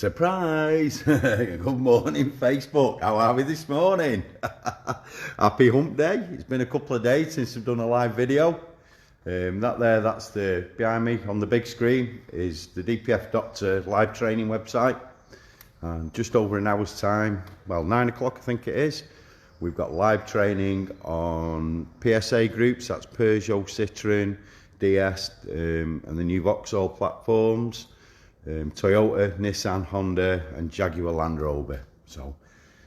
Surprise! Good morning, Facebook. How are we this morning? Happy Hump Day. It's been a couple of days since I've done a live video. That's the behind me on the big screen is the DPF Doctor live training website. And just over an hour's time, well, 9 o'clock I think it is, we've got live training on PSA groups. That's PayGo, Citroen, DS, and the new Vauxhall platforms. Toyota, Nissan, Honda and Jaguar Land Rover. So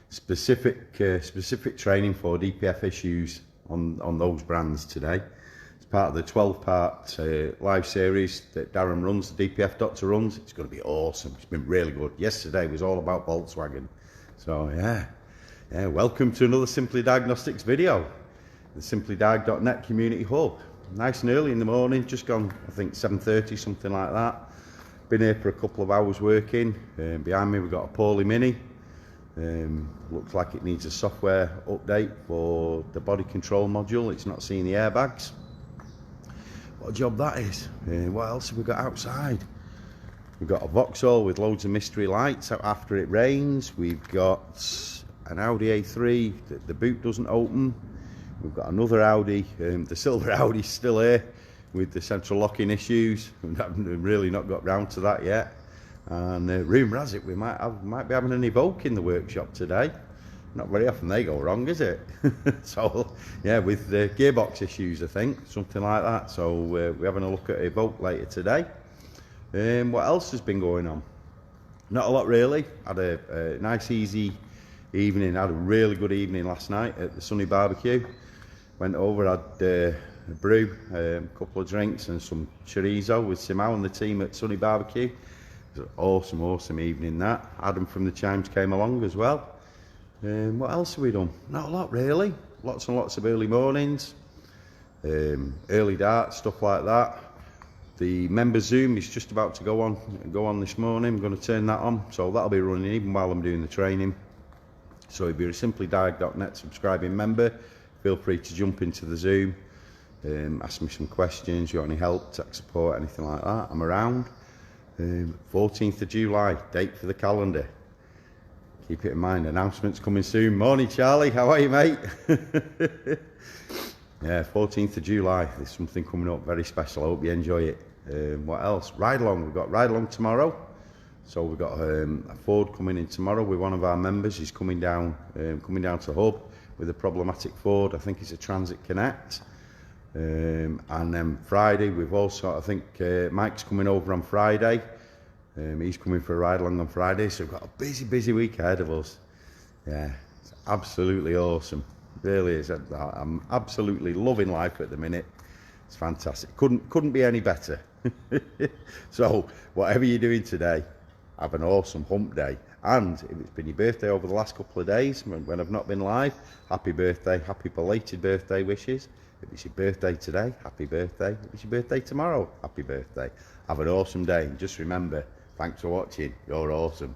specific training for DPF issues on those brands today. It's part of the 12-part live series that Darren runs, the DPF Doctor runs. It's going to be awesome. It's been really good. Yesterday was all about Volkswagen. So yeah, welcome to another Simply Diagnostics video. The SimplyDiag.net Community Hub. Nice and early in the morning, just gone I think 7:30, something like that. Been here for a couple of hours working. Behind me we've got a Poly Mini. Looks like it needs a software update for the body control module. It's not seeing the airbags. What a job that is. What else have we got outside? We've got a Vauxhall with loads of mystery lights out after it rains. We've got an Audi A3 that the boot doesn't open. We've got another Audi, the silver Audi's still here with the central locking issues. We haven't really not got round to that yet. And rumour has it we might be having an Evoque in the workshop today. Not very often they go wrong, is it? So yeah, with the gearbox issues I think, something like that. So we're having a look at Evoque later today. What else has been going on? Not a lot really. Had a nice easy evening. Had a really good evening last night at the Sunny Barbecue. Went over, had a brew, a couple of drinks and some chorizo with Simao and the team at Sunny Barbecue. It was an awesome evening that. Adam from the Chimes came along as well. What else have we done? Not a lot really. Lots and lots of early mornings, early darts, stuff like that. The member Zoom is just about to go on this morning. I'm going to turn that on, so that'll be running even while I'm doing the training. So if you're a SimplyDiag.net subscribing member, feel free to jump into the Zoom. Ask me some questions, you want any help, tech support, anything like that, I'm around. 14th of July, date for the calendar. Keep it in mind, announcements coming soon. Morning Charlie, how are you mate? Yeah, 14th of July, there's something coming up very special, I hope you enjoy it. What else? Ride along, we've got ride along tomorrow. So we've got a Ford coming in tomorrow with one of our members. He's coming down to Hub with a problematic Ford, I think it's a Transit Connect. And then Friday we've also, I think Mike's coming over on Friday. He's coming for a ride along on Friday, so we've got a busy week ahead of us. Yeah, it's absolutely awesome, it really is. I'm absolutely loving life at the minute. It's fantastic, couldn't be any better. So whatever you're doing today, have an awesome hump day. And if it's been your birthday over the last couple of days when I've not been live, happy birthday, happy belated birthday wishes. If it's your birthday today, happy birthday. If it's your birthday tomorrow, happy birthday. Have an awesome day. And just remember, thanks for watching. You're awesome.